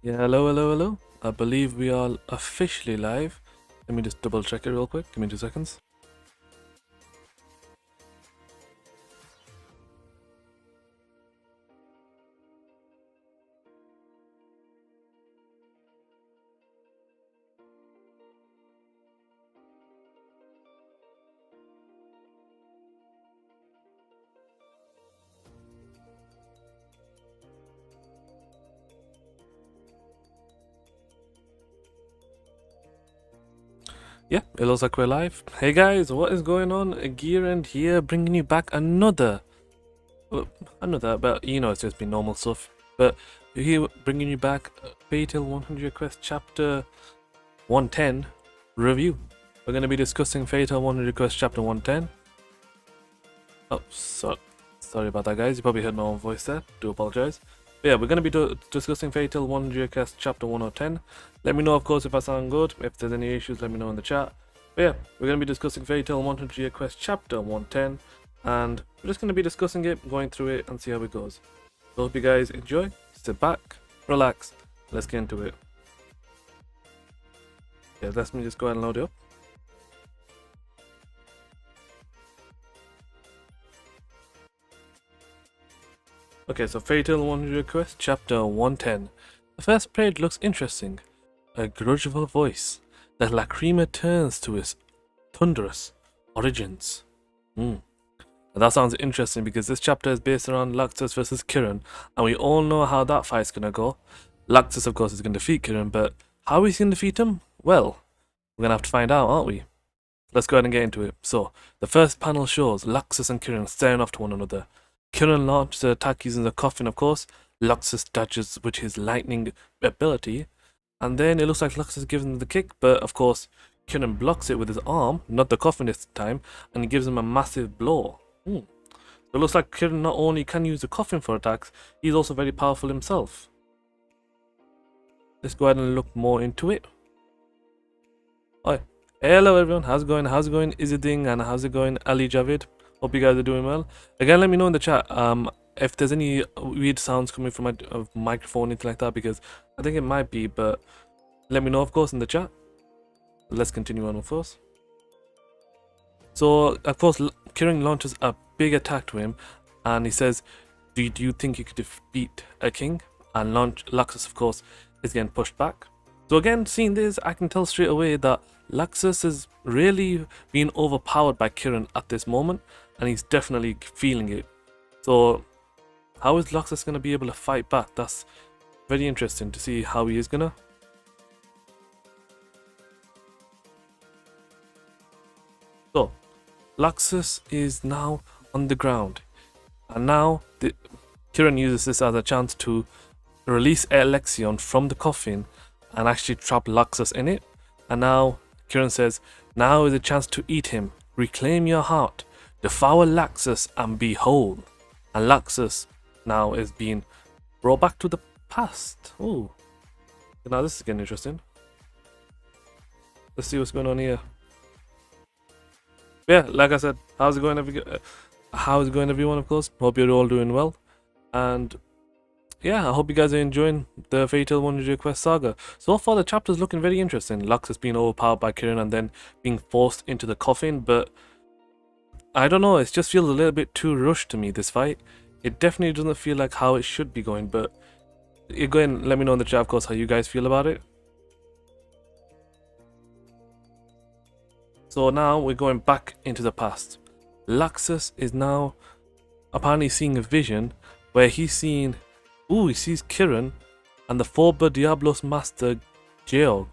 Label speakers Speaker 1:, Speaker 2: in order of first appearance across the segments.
Speaker 1: Yeah, hello. I believe we are officially live. Let me just double check it real quick. Give me 2 seconds. Yeah, it looks like we're live. Hey guys, what is going on? Gearend here, bringing you back but it's just been normal stuff. But here, bringing you back Fatal 100 Quest Chapter 110 review. We're going to be discussing Fatal 100 Quest Chapter 110. Oh, sorry about that, guys. You probably heard my own voice there. Do apologize. But yeah, we're going to be discussing Fatal 100 Quest Chapter 110. Let me know, of course, if I sound good. If there's any issues, let me know in the chat. But yeah, we're going to be discussing Fatal 100 Quest Chapter 110. And we're just going to be discussing it, going through it, and see how it goes. So hope you guys enjoy. Sit back, relax. Let's get into it. Yeah, let me just go ahead and load it up. Okay, so Fatal 100 Quest, Chapter 110. The first page looks interesting. A grudgeful voice that Lacrima turns to his thunderous origins. And that sounds interesting because this chapter is based around Luxus versus Kirin, and we all know how that fight's gonna go. Luxus, of course, is gonna defeat Kirin, but how is he gonna defeat him? Well, we're gonna have to find out, aren't we? Let's go ahead and get into it. So, the first panel shows Luxus and Kirin staring off to one another. Kirin launches the attack using the coffin, of course. Luxus dodges with his lightning ability. And then it looks like Luxus gives him the kick, but of course, Kirin blocks it with his arm, not the coffin this time, and he gives him a massive blow. So it looks like Kirin not only can use the coffin for attacks, he's also very powerful himself. Let's go ahead and look more into it. Hi. Hello everyone, how's it going? Izzading, and how's it going? Ali Javid. Hope you guys are doing well. Again, let me know in the chat if there's any weird sounds coming from my microphone, anything like that, because I think it might be, but let me know, of course, in the chat. Let's continue on, of course. So, of course, Kirin launches a big attack to him, and he says, do you think you could defeat a king? And Luxus, of course, is getting pushed back. So again, seeing this, I can tell straight away that Luxus is really being overpowered by Kirin at this moment, and he's definitely feeling it. So how is Luxus going to be able to fight back? That's very interesting to see how he is gonna. So Luxus is now on the ground, and now Kirin uses this as a chance to release Alexion from the coffin and actually trap Luxus in it. And now Kirin says, now is a chance to eat him. Reclaim your heart. Devour Luxus and be whole. And Luxus now is being brought back to the past. Ooh. Now this is getting interesting. Let's see what's going on here. Yeah, like I said, how's it going everyone, of course? Hope you're all doing well. And yeah, I hope you guys are enjoying the Fatal 100 Quest saga. So far, the chapter's looking very interesting. Luxus being overpowered by Kirin and then being forced into the coffin, but I don't know, it just feels a little bit too rushed to me, this fight. It definitely doesn't feel like how it should be going, but go ahead and let me know in the chat, of course, how you guys feel about it. So now we're going back into the past. Luxus is now apparently seeing a vision where he sees Kirin and the Forber Diablos master Georg.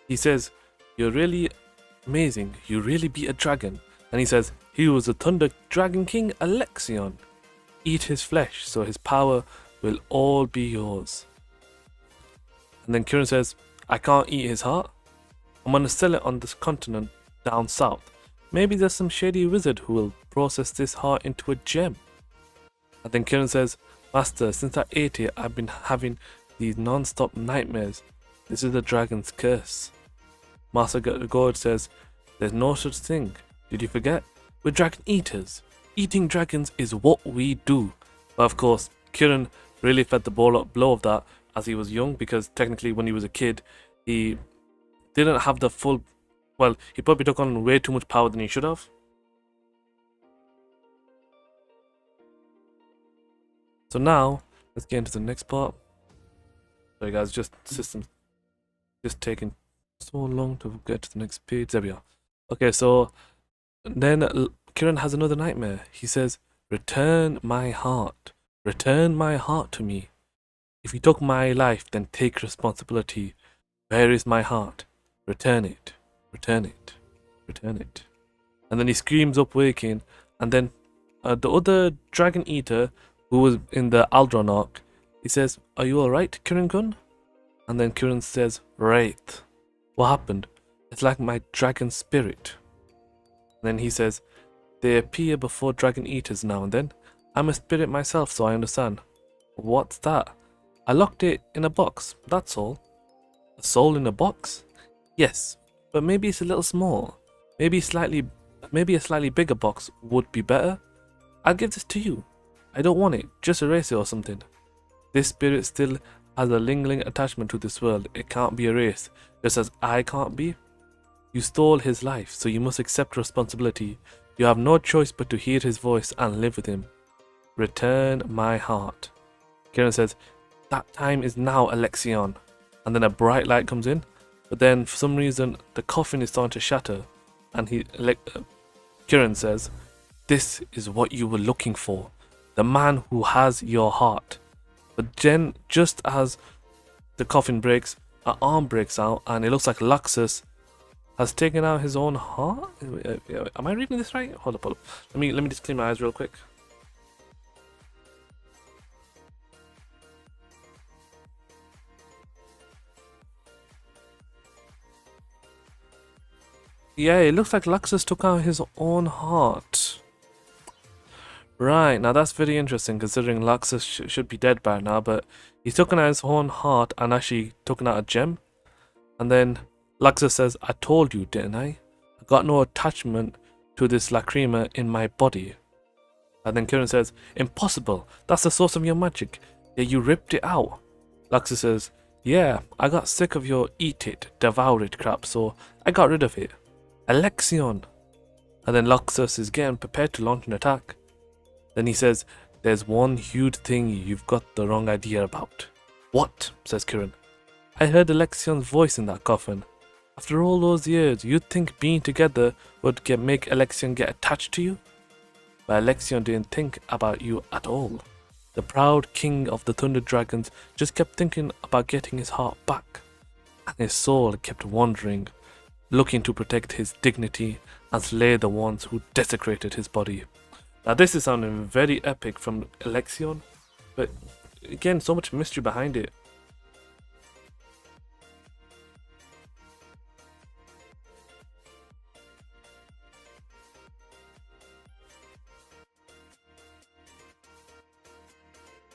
Speaker 1: He says, you're really amazing, you really beat a dragon. And he says, he was the Thunder Dragon King Alexion. Eat his flesh, so his power will all be yours. And then Kirin says, I can't eat his heart. I'm gonna sell it on this continent down south. Maybe there's some shady wizard who will process this heart into a gem. And then Kirin says, Master, since I ate it, I've been having these non-stop nightmares. This is the dragon's curse. Master Gord says, there's no such thing. Did you forget? We're dragon eaters. Eating dragons is what we do. But of course, Kirin really fed the blow of that, as he was young, because technically when he was a kid, he didn't have the full. Well, he probably took on way too much power than he should have. So now, let's get into the next part. Sorry guys, just systems just taking so long to get to the next page. There we are. Okay, so then Kiran has another nightmare. He says, "Return my heart. Return my heart to me. If you took my life, then take responsibility. Where is my heart? Return it. Return it. Return it." And then he screams up waking, and then the other dragon eater who was in the Aldron arc, he says, "Are you alright, Kiran Gun?" And then Kiran says, "Wraith. What happened? It's like my dragon spirit." And then he says, "They appear before dragon eaters now and then. I'm a spirit myself, so I understand." "What's that?" "I locked it in a box, that's all." "A soul in a box?" "Yes, but maybe it's a little small. Maybe a slightly bigger box would be better. I'll give this to you. I don't want it, just erase it or something. This spirit still has a lingering attachment to this world. It can't be erased, just as I can't be. You stole his life, so you must accept responsibility. You have no choice but to hear his voice and live with him. Return my heart." Kiran says, "That time is now, Alexion." And then a bright light comes in, but then for some reason the coffin is starting to shatter, and Kiran says, "This is what you were looking for. The man who has your heart." But then, just as the coffin breaks, an arm breaks out, and it looks like Luxus has taken out his own heart. Am I reading this right? Hold up. Let me just clean my eyes real quick. Yeah, it looks like Luxus took out his own heart. Right, now that's very interesting considering Luxus should be dead by now, but he's taken out his own heart and actually taken out a gem. And then Luxus says, "I told you, didn't I? I got no attachment to this lacrima in my body." And then Kiran says, "Impossible, that's the source of your magic. Yeah, you ripped it out." Luxus says, "Yeah, I got sick of your eat it, devour it crap, so I got rid of it. Alexion." And then Luxus is getting prepared to launch an attack. Then he says, "There's one huge thing you've got the wrong idea about." "What?" says Kiran. "I heard Alexion's voice in that coffin. After all those years, you'd think being together would make Alexion get attached to you? But Alexion didn't think about you at all. The proud king of the Thunder Dragons just kept thinking about getting his heart back. And his soul kept wandering, looking to protect his dignity and slay the ones who desecrated his body." Now this is sounding very epic from Alexion, but again, so much mystery behind it.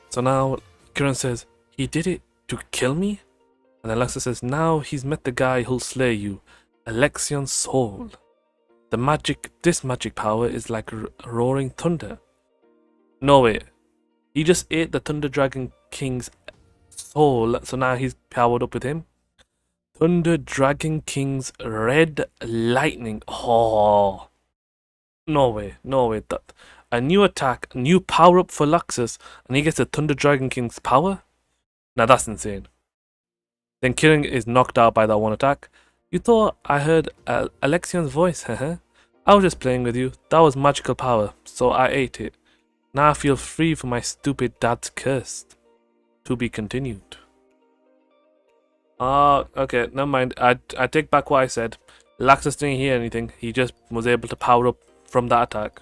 Speaker 1: So now Kiran says, "He did it to kill me?" And Alexa says, "Now he's met the guy who'll slay you, Alexion's soul. This magic power is like roaring thunder." "No wait, he just ate the Thunder Dragon King's soul, so now he's powered up with him?" Thunder Dragon King's red lightning. Oh, no way. That a new attack, a new power up for Luxus, and he gets the Thunder Dragon King's power? Now that's insane. Then Kiran is knocked out by that one attack. "You thought I heard Alexion's voice, huh? I was just playing with you. That was magical power, so I ate it. Now I feel free from my stupid dad's curse. To be continued." Okay, never mind. I take back what I said. Luxus didn't hear anything. He just was able to power up from that attack.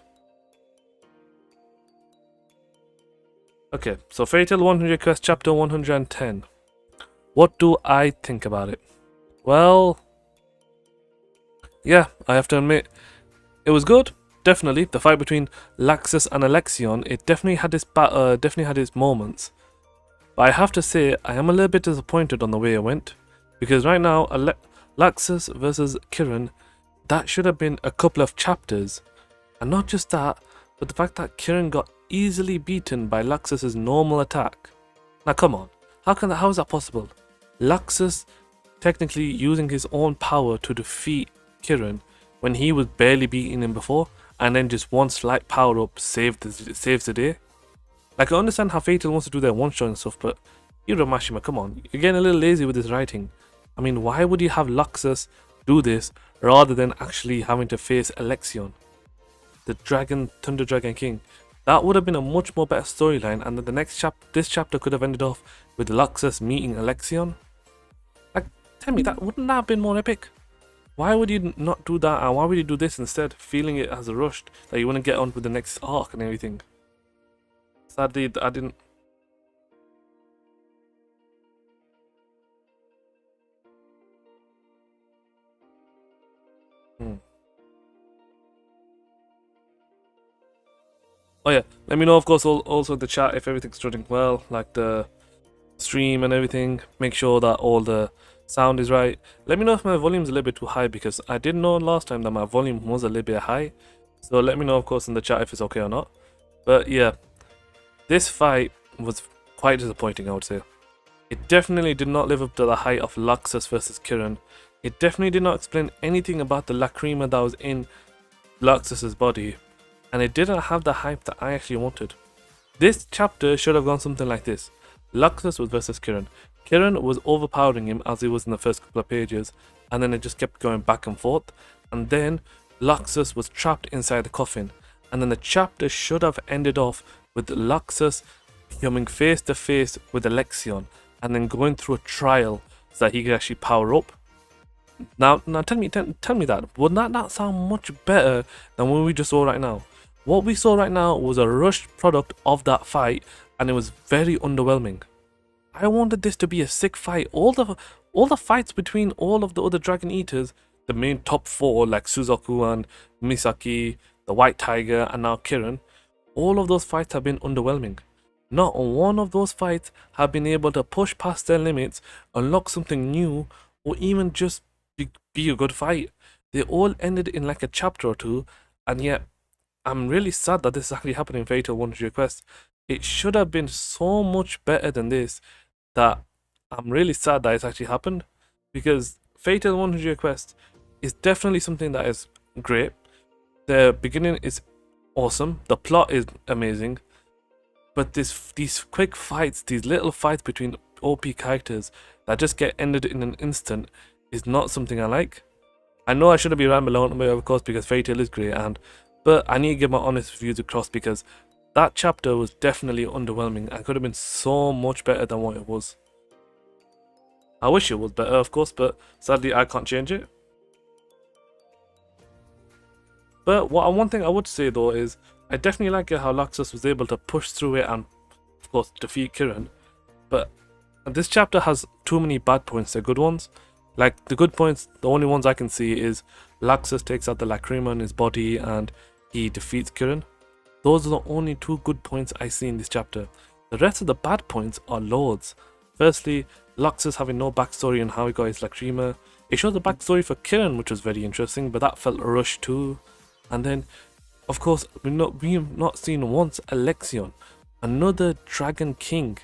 Speaker 1: Okay, so Fairy Tail 100 Quest Chapter 110. What do I think about it? Well, yeah, I have to admit, it was good. Definitely, the fight between Luxus and Alexion, it definitely had its moments. But I have to say, I am a little bit disappointed on the way it went, because right now, Luxus versus Kiran, that should have been a couple of chapters, and not just that, but the fact that Kiran got easily beaten by Luxus's normal attack. Now come on, How is that possible? Luxus technically using his own power to defeat Kirin when he was barely beating him before, and then just one slight power up saves the day. Like, I understand how Fatal wants to do their one shot and stuff, but Hiro Mashima, come on, you're getting a little lazy with his writing. I mean, why would you have Luxus do this rather than actually having to face Alexion, the Thunder Dragon King? That would have been a much more better storyline, and then this chapter could have ended off with Luxus meeting Alexion. Like, tell me, that wouldn't that have been more epic? Why would you not do that, and why would you do this instead, feeling it as a rushed, that you want to get on with the next arc and everything? Sadly, I didn't. Oh yeah, let me know, of course, also in the chat if everything's running well, like the stream and everything. Make sure that all the sound is right. Let me know if my volume's a little bit too high, because I didn't know last time that my volume was a little bit high. So let me know, of course, in the chat if it's okay or not. But yeah, this fight was quite disappointing, I would say. It definitely did not live up to the height of Luxus versus Kirin. It definitely did not explain anything about the lacrima that was in Luxus's body, and it didn't have the hype that I actually wanted. This chapter should have gone something like this. Luxus was versus Kirin. Kirin was overpowering him as he was in the first couple of pages, and then it just kept going back and forth, and then Luxus was trapped inside the coffin, and then the chapter should have ended off with Luxus coming face to face with Alexion, and then going through a trial so that he could actually power up. Now tell me that. Would that not sound much better than what we just saw right now? What we saw right now was a rushed product of that fight, and it was very underwhelming. I wanted this to be a sick fight. All the fights between all of the other Dragon Eaters, the main top 4 like Suzaku and Misaki, the White Tiger, and now Kirin, all of those fights have been underwhelming. Not one of those fights have been able to push past their limits, unlock something new, or even just be a good fight. They all ended in like a chapter or two, and yet I'm really sad that this is actually happening in Fatal 100 Quest. It should have been so much better than this, that I'm really sad that it's actually happened, because Fatal 100 Quest is definitely something that is great. The beginning is awesome, the plot is amazing, but these quick fights, these little fights between OP characters that just get ended in an instant, is not something I like. I know I shouldn't be rambling on, of course, because Fatal is great, but I need to give my honest views across, because that chapter was definitely underwhelming and could have been so much better than what it was. I wish it was better, of course, but sadly I can't change it. But one thing I would say though is, I definitely like it how Luxus was able to push through it and, of course, defeat Kirin. But this chapter has too many bad points to good ones. Like, the good points, the only ones I can see is Luxus takes out the lacrima in his body and he defeats Kirin. Those are the only 2 good points I see in this chapter. The rest of the bad points are loads. Firstly, Luxus having no backstory on how he got his lacrima. It shows the backstory for Kirin, which was very interesting, but that felt rushed too. And then, of course, we've not seen once Alexion, another Dragon King.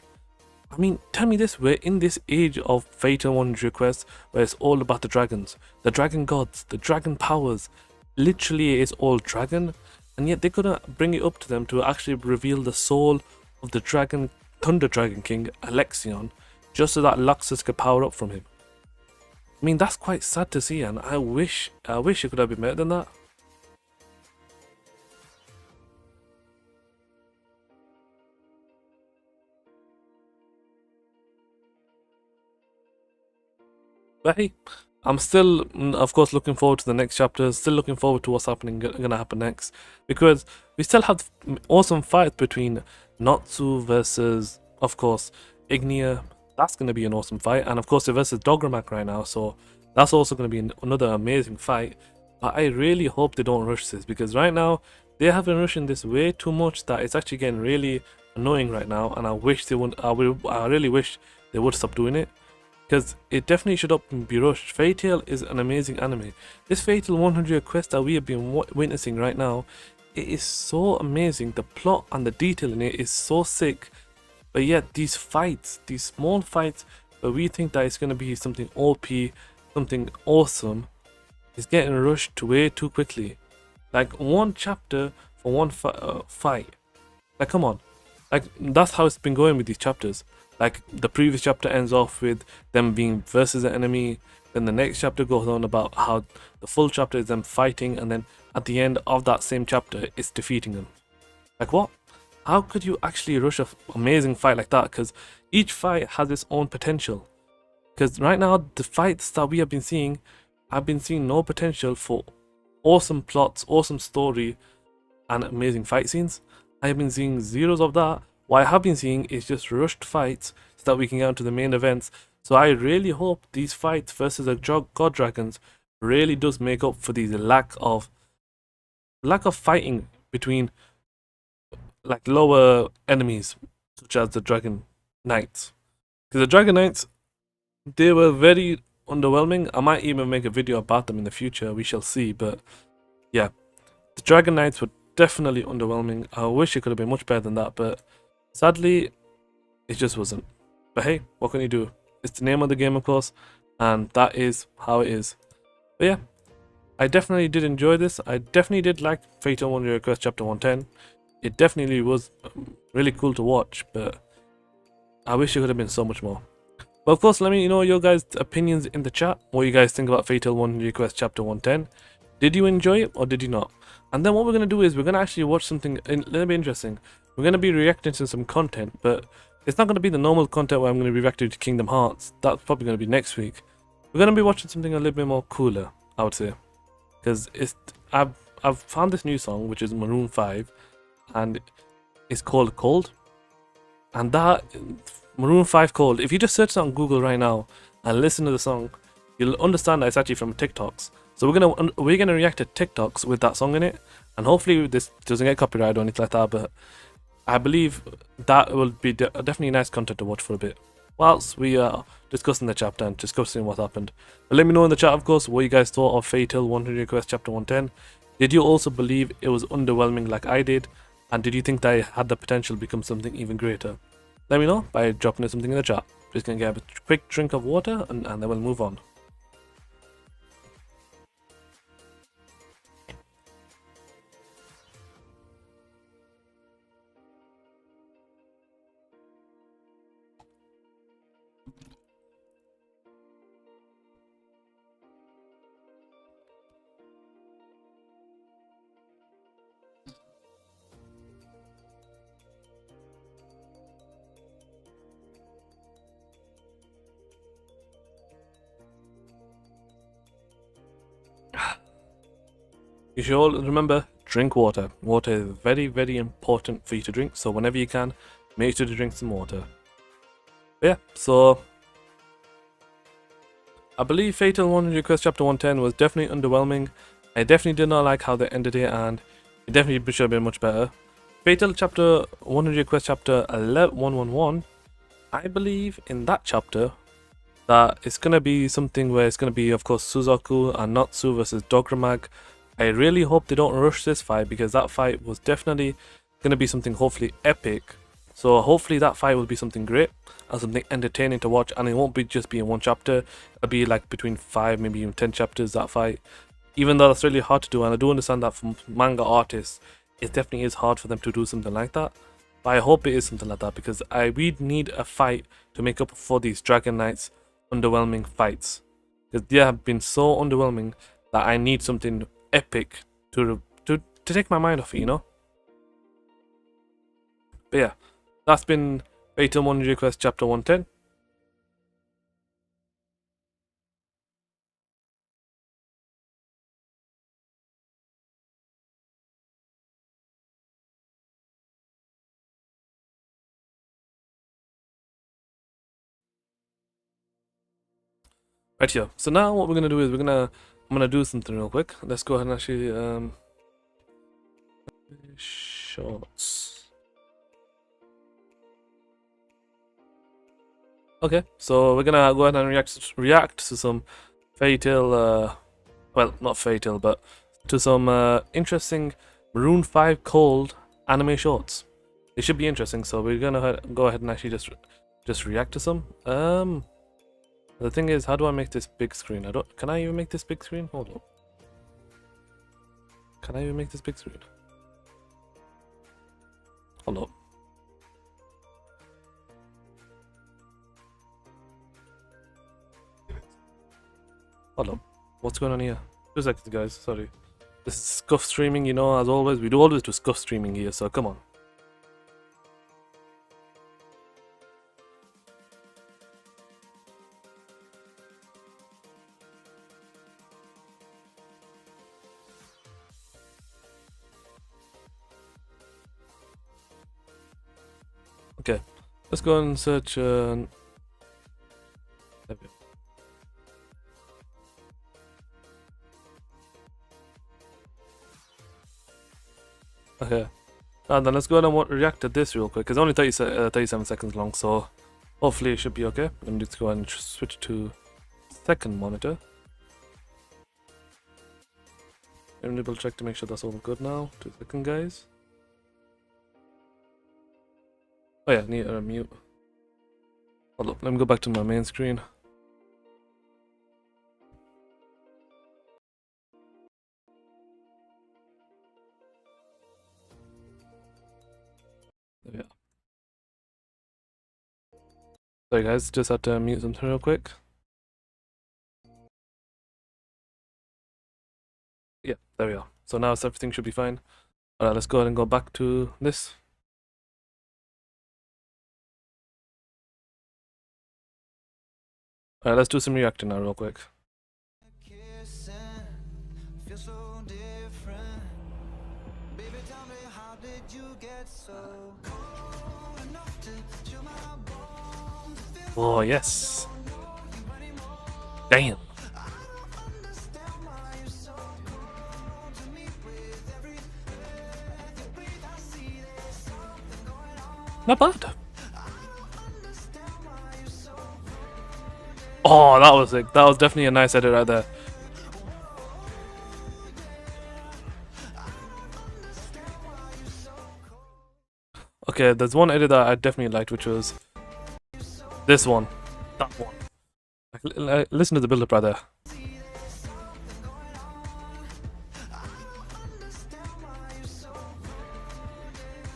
Speaker 1: I mean, tell me this, we're in this age of Fatal 100 Quest where it's all about the dragons, the dragon gods, the dragon powers. Literally, it's all dragon, and yet they couldn't bring it up to them to actually reveal the soul of the Thunder Dragon King, Alexion, just so that Luxus could power up from him. I mean, that's quite sad to see, and I wish it could have been better than that. But hey, I'm still, of course, looking forward to the next chapter. Still looking forward to what's gonna happen next, because we still have awesome fights between Natsu versus, of course, Ignia. That's gonna be an awesome fight, and of course, they're versus Dogramak right now, so that's also gonna be another amazing fight. But I really hope they don't rush this, because right now they have been rushing this way too much that it's actually getting really annoying right now, and I wish they wouldn't. I really wish they would stop doing it, because it definitely should not be rushed. Fairy Tail is an amazing anime. This Fatal 100 Quest that we have been witnessing right now, it is so amazing. The plot and the detail in it is so sick, But yet these fights, these small fights, where we think that it's going to be something OP, something awesome, is getting rushed way too quickly. Like one chapter for one fight. Like come on. Like that's how it's been going with these chapters. Like the previous chapter ends off with them being versus an enemy. Then the next chapter goes on about how the full chapter is them fighting, and then at the end of that same chapter, it's defeating them. Like what? How could you actually rush an amazing fight like that? Because each fight has its own potential. Because right now, the fights that we have been seeing, I've been seeing no potential for awesome plots, awesome story, and amazing fight scenes. I have been seeing zeros of that. What I have been seeing is just rushed fights so that we can get onto the main events. So I really hope these fights versus the God Dragons really does make up for the lack of fighting between like lower enemies such as the Dragon Knights. Because the Dragon Knights, they were very underwhelming. I might even make a video about them in the future, we shall see. But yeah, the Dragon Knights were definitely underwhelming. I wish it could have been much better than that, but sadly it just wasn't. But hey, what can you do? It's the name of the game, of course, and that is how it is. But yeah, I definitely did enjoy this. I definitely did like Fatal Wonder Quest Chapter 110. It definitely was really cool to watch, but I wish it could have been so much more. But of course, let me know your guys' opinions in the chat. What you guys think about Fatal Wonder Quest Chapter 110. Did you enjoy it or did you not? And then what we're going to do is we're going to actually watch something a little bit interesting. We're going to be reacting to some content, but it's not going to be the normal content where I'm going to be reacting to Kingdom Hearts. That's probably going to be next week. We're going to be watching something a little bit more cooler, I would say. Because I've found this new song, which is Maroon 5, and it's called Cold. And that Maroon 5 Cold, if you just search it on Google right now and listen to the song, you'll understand that it's actually from TikToks. So we're gonna react to TikToks with that song in it, and hopefully this doesn't get copyrighted or anything like that. But I believe that will be definitely nice content to watch for a bit, whilst we are discussing the chapter and discussing what happened. But let me know in the chat, of course, what you guys thought of Fatal 100 Quest Chapter 110. Did you also believe it was underwhelming like I did? And did you think that it had the potential to become something even greater? Let me know by dropping something in the chat. Just gonna get a quick drink of water and then we'll move on. You should all remember, drink water. Water is very, very important for you to drink, so whenever you can, make sure to drink some water. But yeah, so I believe Fatal 100 Quest Chapter 110 was definitely underwhelming. I definitely did not like how they ended it, and it definitely should have been much better. Fatal Chapter 100 Quest Chapter 111, I believe in that chapter that it's going to be something where it's going to be, of course, Suzaku and Natsu versus Dogramag. I really hope they don't rush this fight, because that fight was definitely going to be something hopefully epic. So hopefully that fight will be something great and something entertaining to watch, and it won't be just be in one chapter. It'll be like between 5, maybe even 10 chapters, that fight. Even though that's really hard to do, and I do understand that from manga artists, it definitely is hard for them to do something like that. But I hope it is something like that, because we need a fight to make up for these Dragon Knights underwhelming fights. Because they have been so underwhelming that I need something epic to take my mind off it, you know? But yeah, that's been Fatal 100 Quest Chapter 110. Right here. So now what we're gonna do is I'm gonna do something real quick. Let's go ahead and actually shorts. Okay, so we're gonna go ahead and react to some Fatal well, not Fatal, but to some interesting Maroon 5 Cold anime shorts. It should be interesting. So we're gonna go ahead and actually just react to some. The thing is, how do I make this big screen? Can I even make this big screen? Hold on. Can I even make this big screen? Hold up. Hold up. What's going on here? 2 seconds, guys. Sorry. This is scuff streaming, you know, as always. We do always do scuff streaming here, so come on. Okay, let's go and search. There we go. Okay, and then let's go ahead and react to this real quick. It's only 37 seconds long, so hopefully it should be okay. Let me just go ahead and switch to second monitor. Let me double check to make sure that's all good now. 2 seconds, guys. Oh yeah, need to mute. Hold up, let me go back to my main screen. There we are. Sorry guys, just had to mute something real quick. Yeah, there we are. So now everything should be fine. Alright, let's go ahead and go back to this. Alright, let's do some reacting now real quick. Oh yes. Damn. Not bad. Oh, that was like, that was definitely a nice edit right there. Okay, there's one edit that I definitely liked, which was this one. That one. Like, listen to the build-up right there.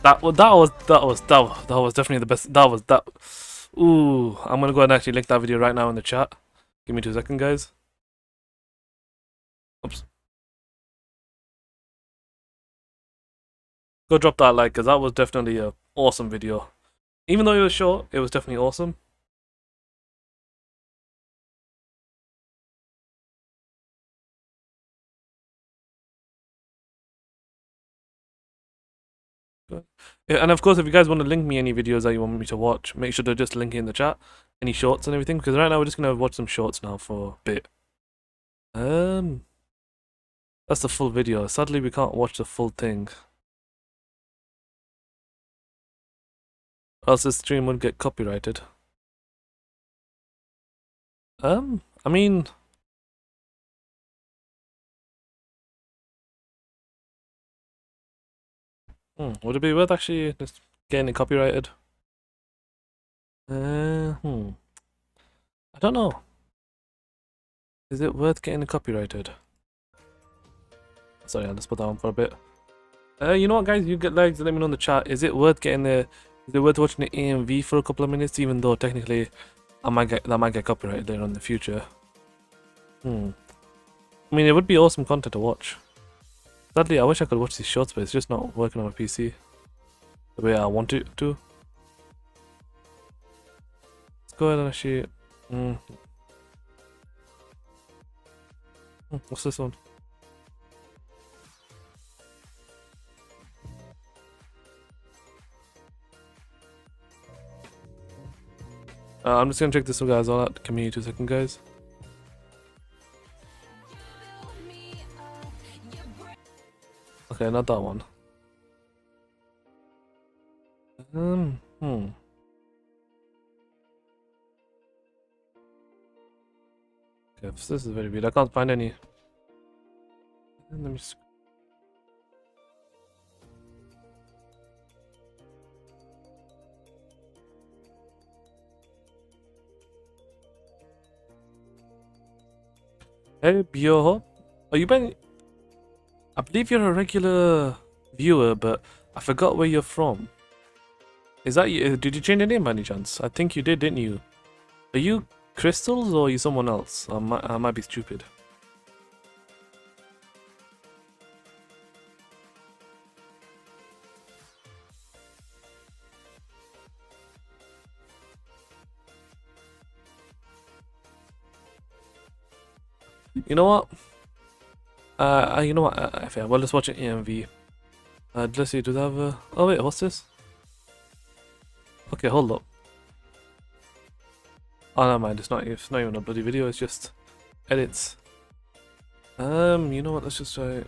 Speaker 1: That was definitely the best. That. Ooh, I'm gonna go ahead and actually link that video right now in the chat. Give me 2 seconds, guys. Oops. Go drop that like, because that was definitely a awesome video. Even though it was short, it was definitely awesome. Yeah, and of course, if you guys want to link me any videos that you want me to watch, make sure to just link it in the chat. Any shorts and everything, because right now we're just gonna watch some shorts now for a bit. That's the full video. Sadly, we can't watch the full thing. Or else this stream would get copyrighted. I mean... would it be worth actually just getting it copyrighted? I don't know. Is it worth getting it copyrighted? Sorry, I'll just put that on for a bit. You know what, guys? You get legs. Let me know in the chat. Is it worth getting the? Is it worth watching the AMV for a couple of minutes, even though technically that might get copyrighted later in the future? I mean, it would be awesome content to watch. Sadly, I wish I could watch these shorts, but it's just not working on my PC the way I want it to. Let's go ahead and actually. What's this one? I'm just gonna check this one guys all out. Give me 2 seconds, guys. Okay, not that one. Okay, this is very weird. I can't find any. Let me just... Hey, Bioho. Oh, you been? I believe you're a regular viewer, but I forgot where you're from. Is that you? Did you change your name by any chance? I think you did, didn't you? Are you Crystals or are you someone else? I might be stupid. You know what? You know what? Okay, well, let's watch an AMV. Let's see. Do they have a? Oh wait, what's this? Okay, hold up. Oh, never mind. It's not even a bloody video. It's just edits. You know what? Let's just try.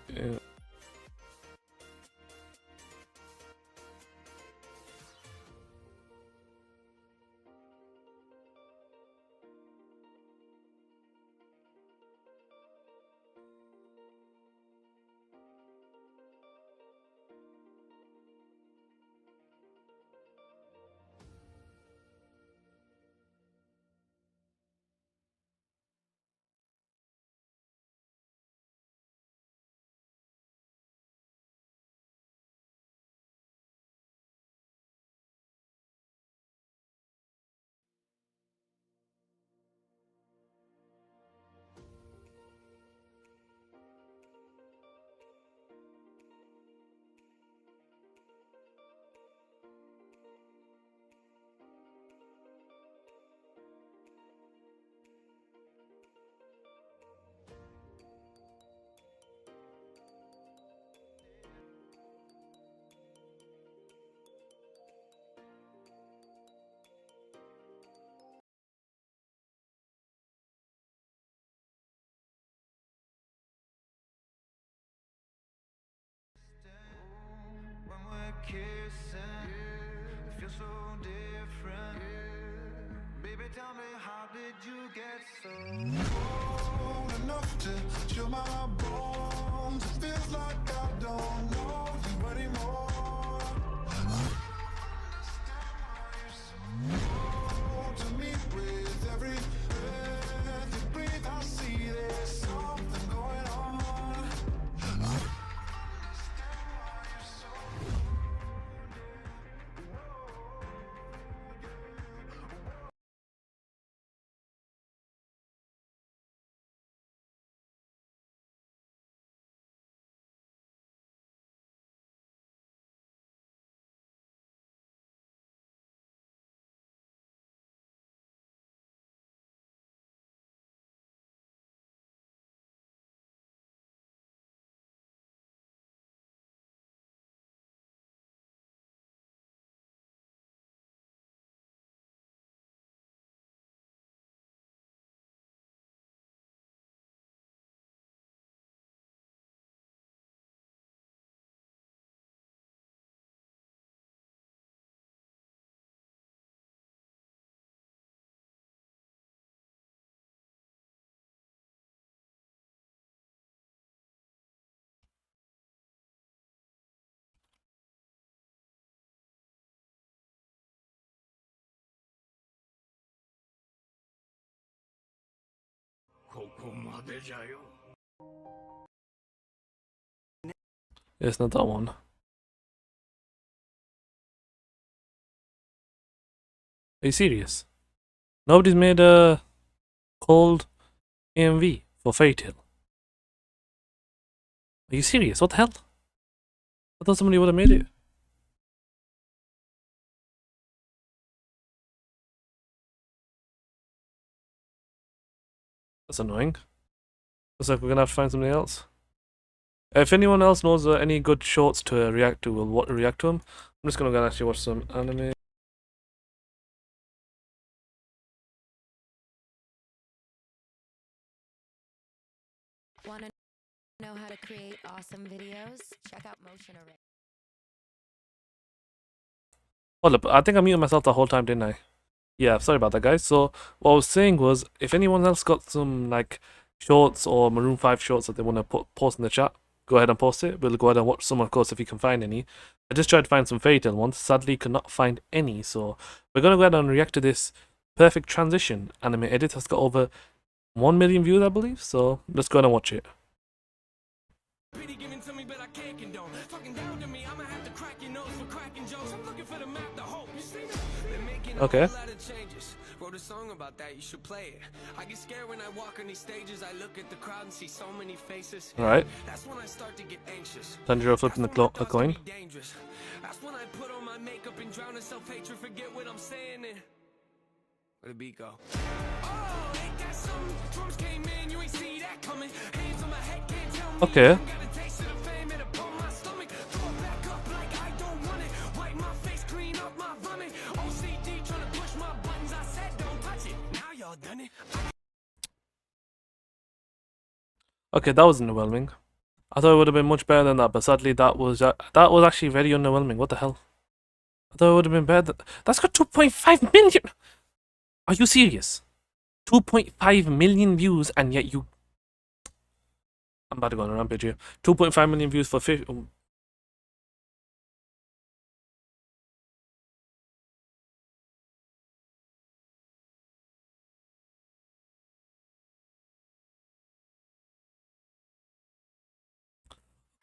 Speaker 2: Kissing, it feels so different. Baby, tell me, how did you get so cold enough to chill my bones? It feels like I don't know you anymore. Understand why you're so cold to me. With every breath you breathe, I see there's something going on.
Speaker 1: It's not that one. Are you serious? Nobody's made a cold AMV for Fairy Tail. Are you serious? What the hell? I thought somebody would have made it. That's annoying. Looks like we're gonna have to find something else. If anyone else knows any good shorts to react to, we'll react to them. I'm just gonna go and actually watch some anime.
Speaker 3: Want to know how to create awesome videos? Check out Motion Array.
Speaker 1: Hold up, I think I muted myself the whole time, didn't I? Yeah, sorry about that, guys. So what I was saying was, if anyone else got some like shorts or Maroon 5 shorts that they want to post in the chat, go ahead and post it. We'll go ahead and watch some, of course, if we can find any. I just tried to find some Fairy Tail ones. Sadly, could not find any. So we're gonna go ahead and react to this perfect transition anime edit that's got over 1 million views, I believe. So let's go ahead and watch it.
Speaker 4: Pity given to me, but I can't condone. Talking down to me, I'ma have to crack your nose for cracking jokes. I'm looking for the map, the hope. You see that? They're making a
Speaker 1: Okay.
Speaker 4: whole lot of changes. Wrote a song about that, you should play it. I get scared when I walk on these stages. I look at the crowd and see so many faces.
Speaker 1: All right.
Speaker 4: That's when I start to get anxious.
Speaker 1: Tanjiro flipping the
Speaker 4: That's when my
Speaker 1: a
Speaker 4: thoughts
Speaker 1: coin.
Speaker 4: can be dangerous. That's when I put on my makeup and drown in self-hatred. Forget what I'm saying and where the beat go? Oh, ain't that something? Drums came in, you ain't see that coming. Hands on my head, can't tell me.
Speaker 1: Okay.
Speaker 4: Got a taste of the fame, it upon my stomach. Throw it back up like I don't want it. Wipe my face, clean up my vomit. OCD trying to push my buttons. I said don't touch it. Now y'all done it.
Speaker 1: Okay, that was underwhelming. I thought it would have been much better than that, but sadly that was actually very underwhelming. What the hell? I thought it would have been better. That's got 2.5 million. Are you serious? 2.5 million views, and yet you. I'm about to go on a rampage here. 2.5 million views for fish.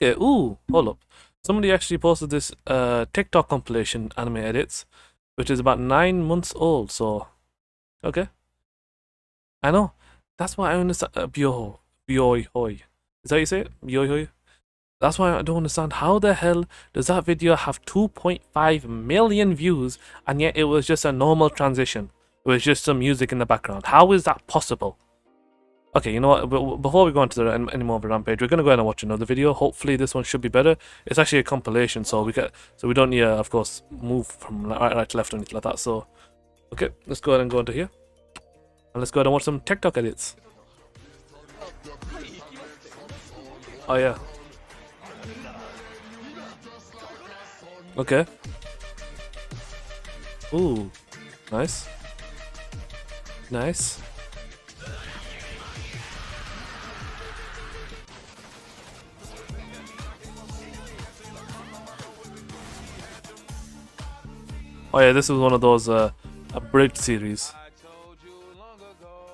Speaker 1: Okay, ooh, hold up. Somebody actually posted this TikTok compilation anime edits, which is about 9 months old, so okay. I know. That's why I understand Byohoi. Is that how you say it? Byohoi? That's why I don't understand how the hell does that video have 2.5 million views and yet it was just a normal transition. It was just some music in the background. How is that possible? Okay, you know what? Before we go into any more of a rampage, we're gonna go ahead and watch another video. Hopefully, this one should be better. It's actually a compilation, so we don't need to, of course, move from right to left or anything like that. So, okay, let's go ahead and go into here, and let's go ahead and watch some TikTok edits. Oh yeah. Okay. Ooh, nice. Nice. Oh yeah, this was one of those abridged series.
Speaker 2: I told you long ago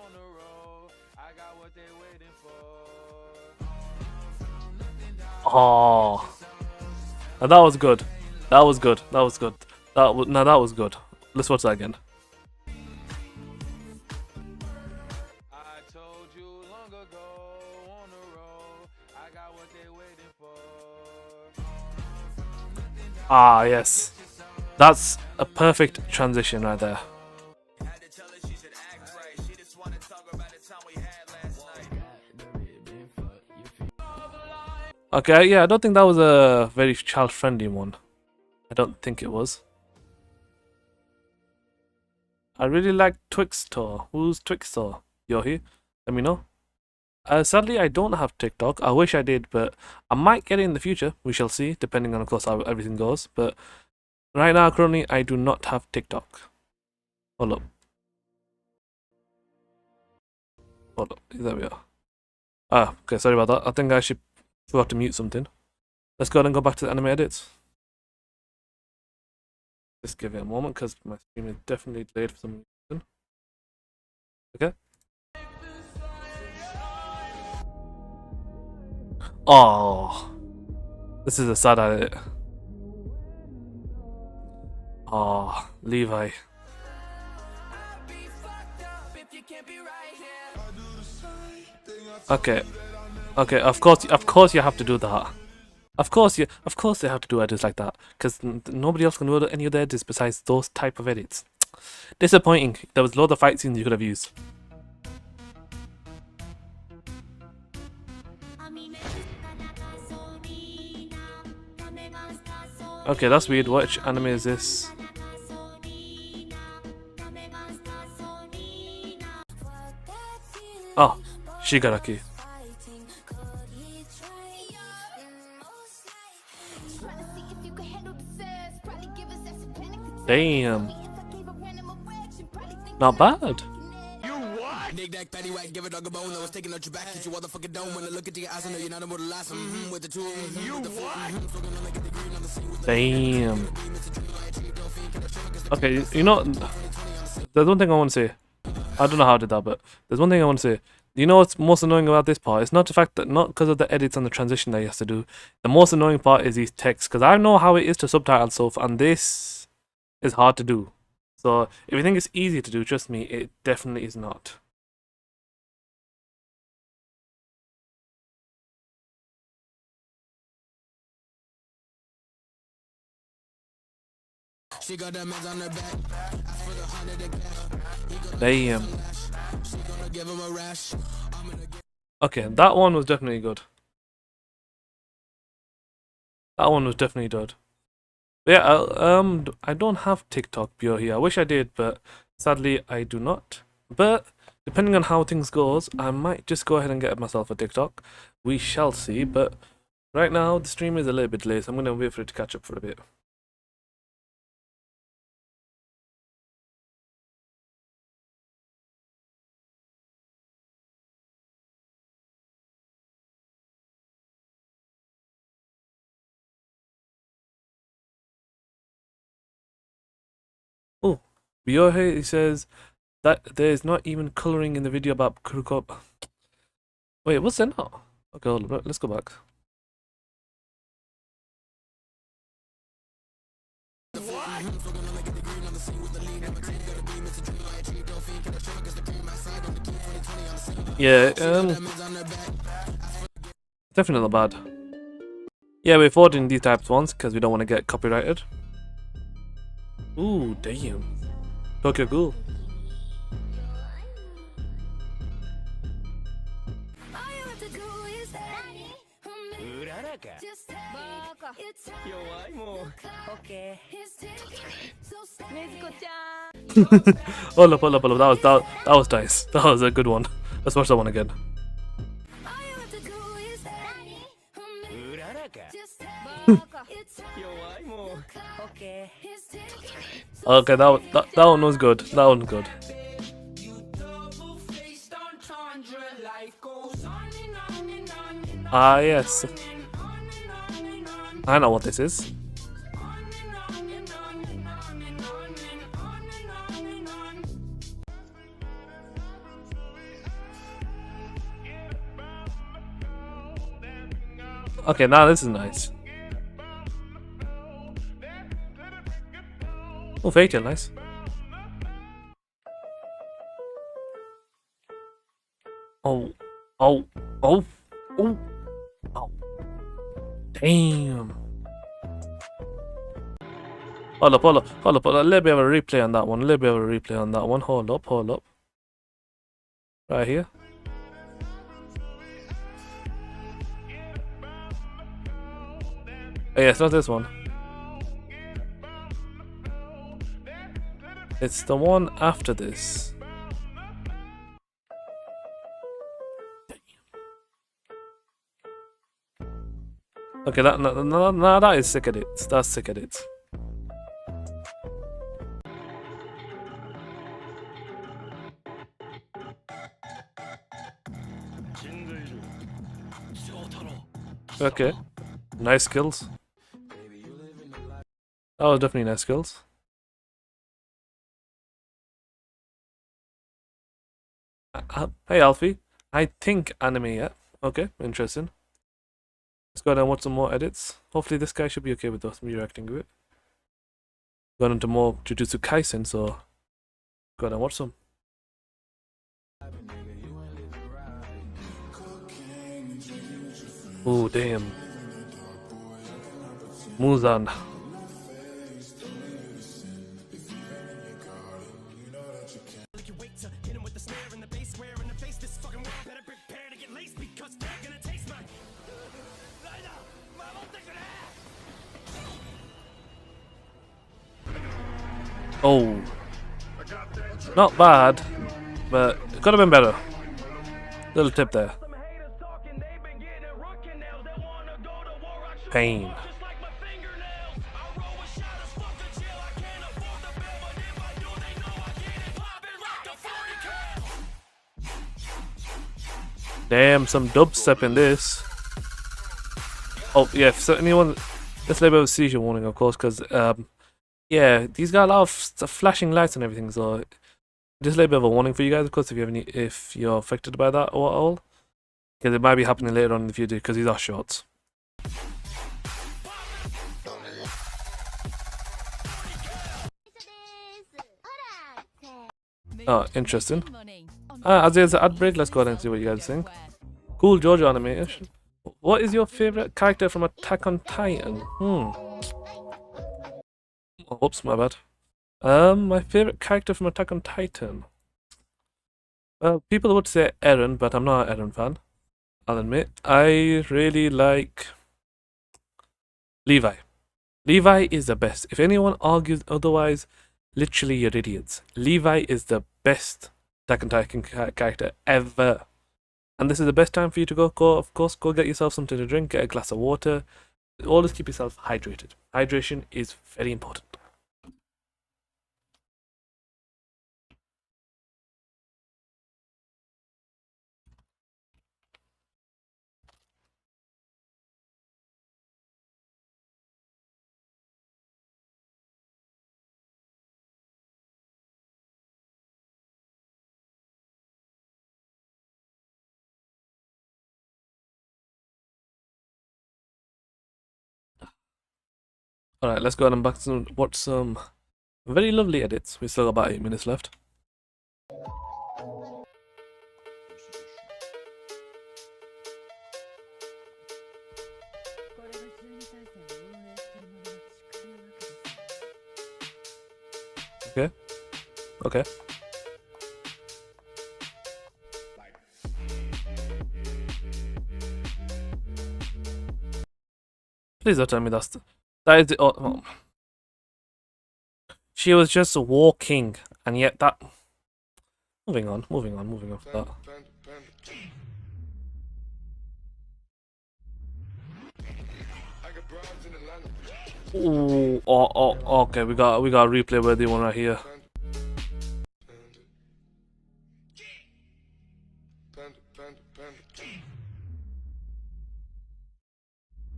Speaker 2: on the road, I got what they waiting for.
Speaker 1: Oh, now that was good. That was good. That was good. That was good. Let's watch that again.
Speaker 2: I told you long ago on the road, I got what they waiting for.
Speaker 1: Ah yes, that's a perfect transition right there.
Speaker 4: Had to tell her she should act right. She just wanna talk about the time we had last night.
Speaker 1: Okay, yeah, I don't think that was a very child-friendly one. I don't think it was. I really like Twixtor. Who's Twixtor? Yohi? Let me know. Sadly, I don't have TikTok. I wish I did, but I might get it in the future. We shall see, depending on, of course, how everything goes. But right now, currently, I do not have TikTok. Hold up. Hold up. There we are. Ah, okay, sorry about that. I think I actually forgot to mute something. Let's go ahead and go back to the anime edits. Just give it a moment because my stream is definitely delayed for some reason. Okay. Oh, this is a sad edit. Oh, Levi. Okay. Okay, of course you have to do that. Of course they have to do edits like that because nobody else can do any other edits besides those type of edits. Disappointing. There was loads of fight scenes you could have used. Okay, that's weird. Which anime is this? Oh, Shigaraki. Damn. Not bad.
Speaker 4: Dig that patty whack, give a dog a bone. I was taking out your back, hit you motherfucking dome. When I look at your eyes, I know you're not able to last. With the two, with the four,
Speaker 1: Damn. Okay, you know, there's one thing I want to say. I don't know how I did that, but there's one thing I want to say. You know what's most annoying about this part? It's not the fact that, not because of the edits and the transition that he has to do. The most annoying part is these texts, because I know how it is to subtitle stuff, and this is hard to do. So if you think it's easy to do, trust me, it definitely is not.
Speaker 4: She got the meds on her back. Ask for the 100 again.
Speaker 1: Damn.
Speaker 4: She gonna give him a rash. I'm gonna give
Speaker 1: Okay, that one was definitely good. That one was definitely good. But yeah, I don't have TikTok Pure here. I wish I did, but sadly I do not. But depending on how things goes, I might just go ahead and get myself a TikTok. We shall see. But right now the stream is a little bit late, so I'm gonna wait for it to catch up for a bit. Oh, Biohe, he says that there's not even coloring in the video about Kurukop. Wait, what's that now? Okay, hold on, let's go back. Yeah, definitely not bad. Yeah, we're avoiding these types ones because we don't want to get copyrighted. Ooh, damn. Tokyo Ghoul. Hold up. That was nice. That was a good one. Let's watch that one again. Okay, that one was good. That one was good. Ah, yes. I know what this is. Okay, now this is nice. Oh, Fake Tail, nice. Oh. Damn. Hold up. A little bit of a replay on that one. Hold up. Right here. Oh, yeah, it's not this one. It's the one after this. Okay, that is sick edits. That's sick edits. Okay, nice skills. That was definitely nice skills. Hey Alfie, I think anime, yeah? Okay, interesting. Let's go ahead and watch some more edits. Hopefully this guy should be okay with us reacting to it. Got into more Jujutsu Kaisen, so go ahead and watch some. Oh damn. Muzan. Oh, not bad, but it could have been better. Little tip there. Pain. Damn, some dubstep in this. Oh yeah, so anyone, let's label a seizure warning, of course, because yeah, these got a lot of flashing lights and everything, so just a little bit of a warning for you guys, of course, if you're affected by that or at all, because it might be happening later on in the video because these are shorts. Oh, interesting. As there's an ad break, let's go ahead and see what you guys think. Cool JoJo animation. What is your favorite character from Attack on Titan? Oh, oops, my bad. My favorite character from Attack on Titan. Well, people would say Eren, but I'm not an Eren fan. I'll admit. I really like Levi. Levi is the best. If anyone argues otherwise, literally you're idiots. Levi is the best Attack on Titan character ever. And this is the best time for you to go, of course, go get yourself something to drink, get a glass of water. Always keep yourself hydrated. Hydration is very important. Alright, let's go ahead and back to watch some very lovely edits. We still got about 8 minutes left. Okay. Okay. Please don't tell me that is the. Oh. She was just walking, and yet that. Moving on for that. Ooh, okay, we got a replay worthy one right here.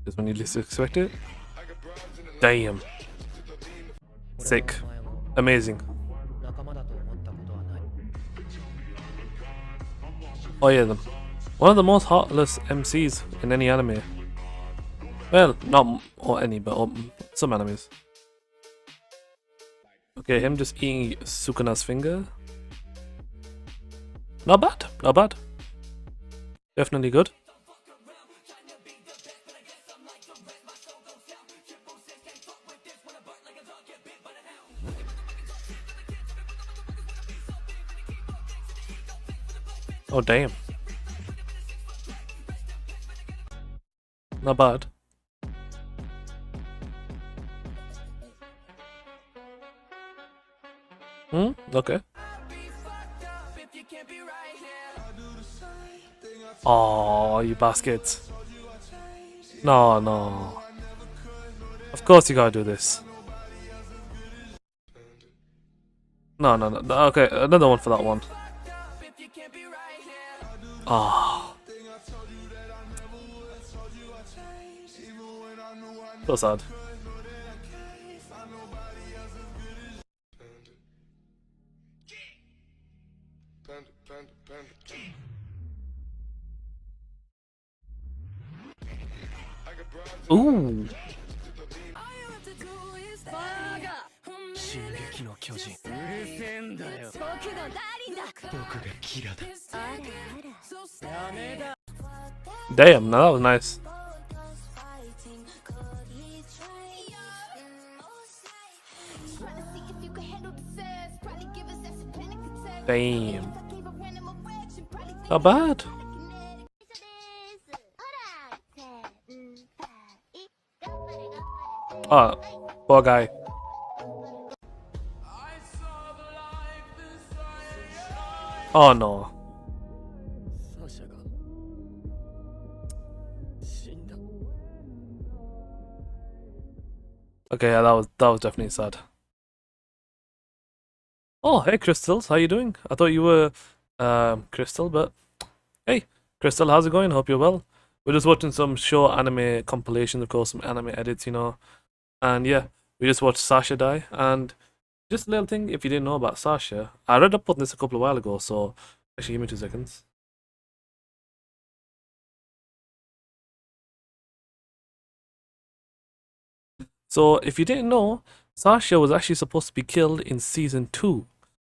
Speaker 1: Is when you least expect it. Damn. Sick. Amazing. Oh yeah, them. One of the most heartless MCs in any anime. Well, not or any, but some animes. Okay, him just eating Sukuna's finger. Not bad, not bad. Definitely good. Oh damn. Not bad. Okay. Oh, you baskets. No, no. Of course you gotta do this. No, no, no. Okay, another one for that one. Ah. So sad. Ooh. Damn, no, that was nice. Damn. Not bad. Oh, poor guy. Oh no. Okay, yeah, that was definitely sad. Oh, hey Crystals, how you doing? I thought you were Crystal, but hey, Crystal, how's it going? Hope you're well. We're just watching some short anime compilations, of course, some anime edits, you know. And yeah, we just watched Sasha die, and just a little thing if you didn't know about Sasha. I read up on this a couple of while ago, so actually give me 2 seconds. So if you didn't know, Sasha was actually supposed to be killed in season 2.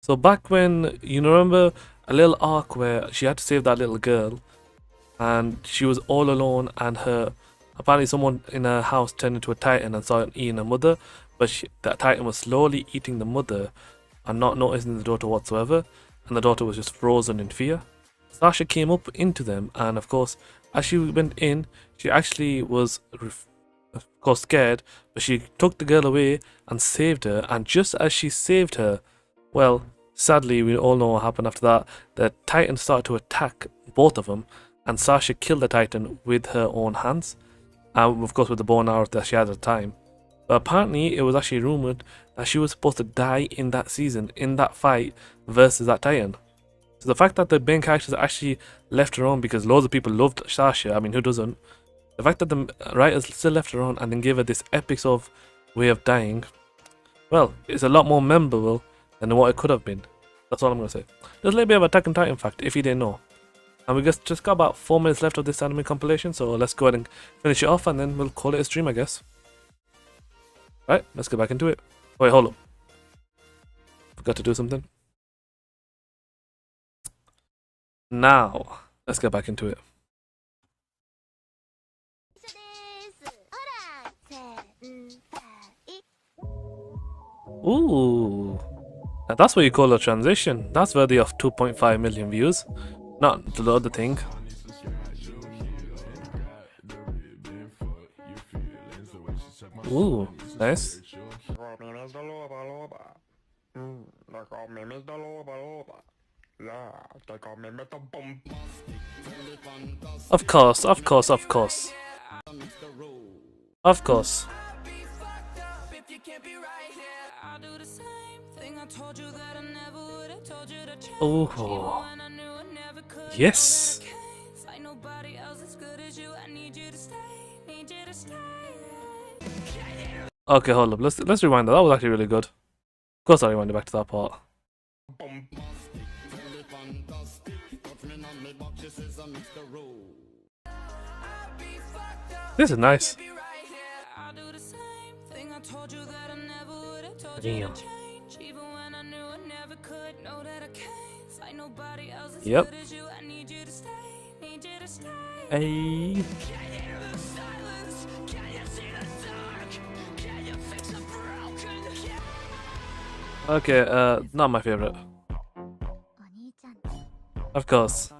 Speaker 1: So back when, you remember a little arc where she had to save that little girl and she was all alone, and apparently someone in her house turned into a titan and started eating her mother, but that titan was slowly eating the mother and not noticing the daughter whatsoever, and the daughter was just frozen in fear. Sasha came up into them, and of course as she went in, she actually was of course scared, but she took the girl away and saved her, and just as she saved her, well, sadly we all know what happened after that. The titan started to attack both of them, and Sasha killed the titan with her own hands, and of course with the bow and arrow that she had at the time. But apparently it was actually rumoured that she was supposed to die in that season, in that fight versus that titan. So the fact that the main characters actually left her on, because loads of people loved Sasha, I mean who doesn't, the fact that the writers still left her on and then gave her this epic sort of way of dying, well, it's a lot more memorable than what it could have been. That's all I'm going to say. There's a little bit of Attack on Titan fact, if you didn't know. And we just got about 4 minutes left of this anime compilation, so let's go ahead and finish it off, and then we'll call it a stream, I guess. Right, let's get back into it. Wait, hold up. Forgot to do something. Now, let's get back into it. Ooh. Now that's what you call a transition. That's worthy of 2.5 million views. Not the other thing. Ooh, nice. Of course, of course, of course. Of course. Oh. Yes. Okay, hold up. Let's rewind that. That was actually really good. Of course, I rewinded back to that part. This is nice. Damn. Yep. Hey. Okay, not my favorite. Of course.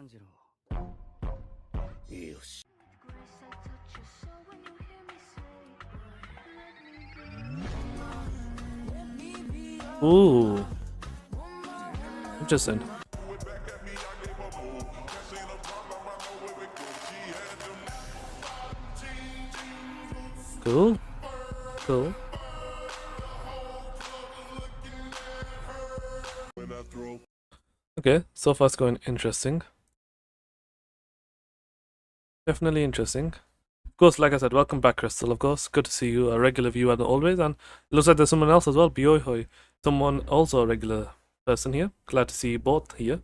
Speaker 1: Ooh. Interesting. Cool. Cool. Okay, so far it's going interesting. Definitely interesting. Of course, like I said, welcome back, Crystal, of course. Good to see you, a regular viewer as always. And it looks like there's someone else as well, Biohoi. Someone also a regular person here. Glad to see you both here.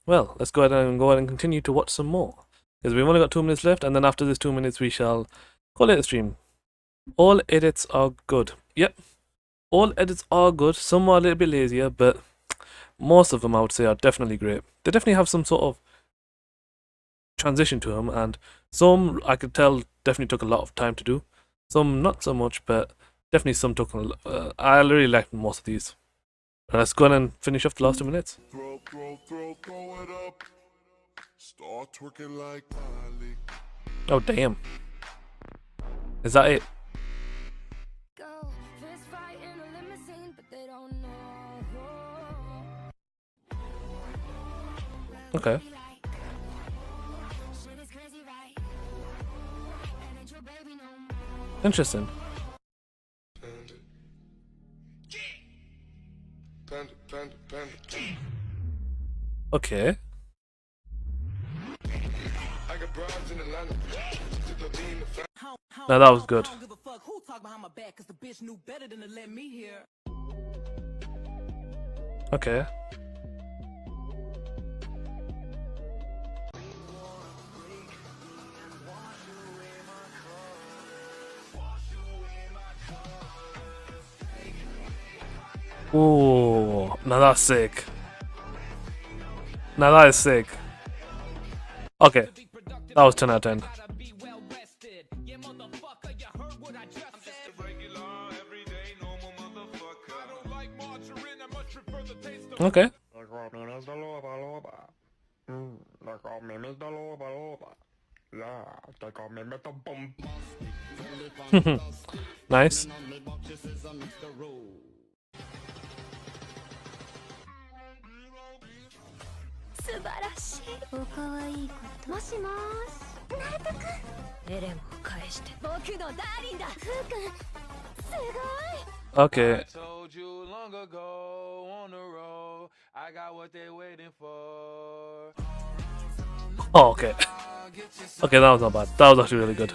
Speaker 1: Well, let's go ahead and continue to watch some more. Because we've only got 2 minutes left, and then after this 2 minutes we shall call it a stream. All edits are good. Yep. All edits are good. Some are a little bit lazier, but most of them I would say are definitely great. They definitely have some sort of transition to them, and some I could tell definitely took a lot of time to do. Some not so much, but definitely some took I really liked most of these. Let's go ahead and finish off the last 2 minutes.
Speaker 2: Throw it up. Start twerking like Miley.
Speaker 1: Oh damn. Is that it? Okay. Interesting.
Speaker 2: panda, panda, panda.
Speaker 1: Okay.
Speaker 2: I got broads in Atlanta. To the lean, the fat.
Speaker 1: Now that was good.
Speaker 4: I don't give a fuck who talk behind my back, cause the bitch knew better than to let me hear.
Speaker 1: Okay. Ooh, now that's sick. Now that is sick. Okay, that was 10 out of 10.
Speaker 4: Gotta be well rested. Yeah, motherfucker, you heard what I just said.
Speaker 2: Regular, everyday, normal motherfucker. I don't like margarine, I much prefer the taste of.
Speaker 1: Okay.
Speaker 5: They call me Mr. Loba Loba. They call me Mr. Loba Loba. Yeah, they call me Mr. Boom.
Speaker 1: Nice. Okay.
Speaker 4: I told you long ago on the road, I got what they waiting for.
Speaker 1: Oh, okay. Okay, that was not bad. That was actually really good.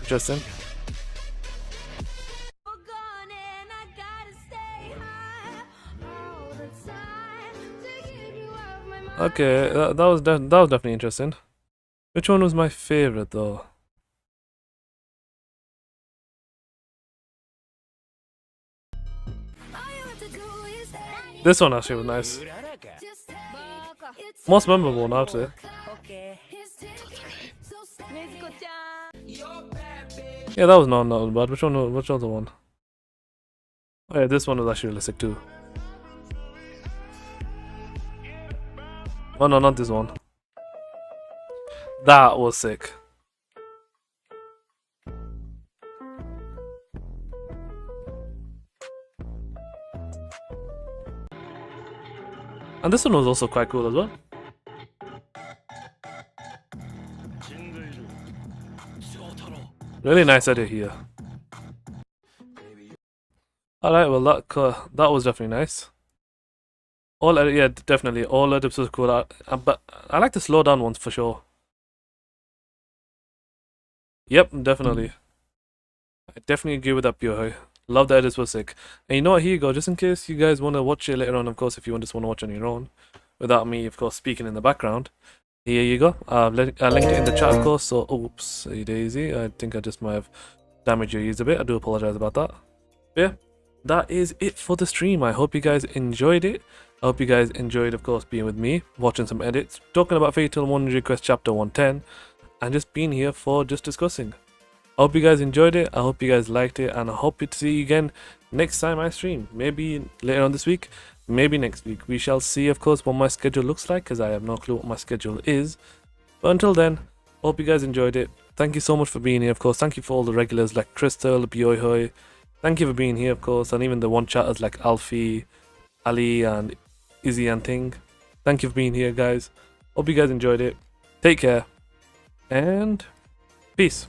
Speaker 1: Justin. Okay, that was definitely interesting. Which one was my favorite though? This one actually was nice. Most memorable one, I'd say. Yeah, that was not bad. Which one? Which other one? Oh yeah, this one was actually really sick too. Oh no, not this one. That was sick. And this one was also quite cool as well. Really nice edit here. Alright, well that was definitely nice. Yeah, definitely. All edits was cool. But I like the slow down ones for sure. Yep, definitely. I definitely agree with that, Pure. Love the edits were sick. And you know what, here you go. Just in case you guys want to watch it later on, of course, if you just want to watch on your own, without me, of course, speaking in the background. Here you go. I linked it in the chat, of course. So, oops, daisy. I think I just might have damaged your ears a bit. I do apologize about that. But yeah, that is it for the stream. I hope you guys enjoyed it. I hope you guys enjoyed, of course, being with me, watching some edits, talking about Fatal Wonder Quest Chapter 110, and just being here for just discussing. I hope you guys enjoyed it. I hope you guys liked it, and I hope to see you again next time I stream. Maybe later on this week, maybe next week. We shall see, of course, what my schedule looks like, because I have no clue what my schedule is. But until then, hope you guys enjoyed it. Thank you so much for being here, of course. Thank you for all the regulars like Crystal, Bioihoy. Thank you for being here, of course, and even the one chatters like Alfie, Ali, and Izzy and Thing. Thank you for being here, guys. Hope you guys enjoyed it. Take care, and peace.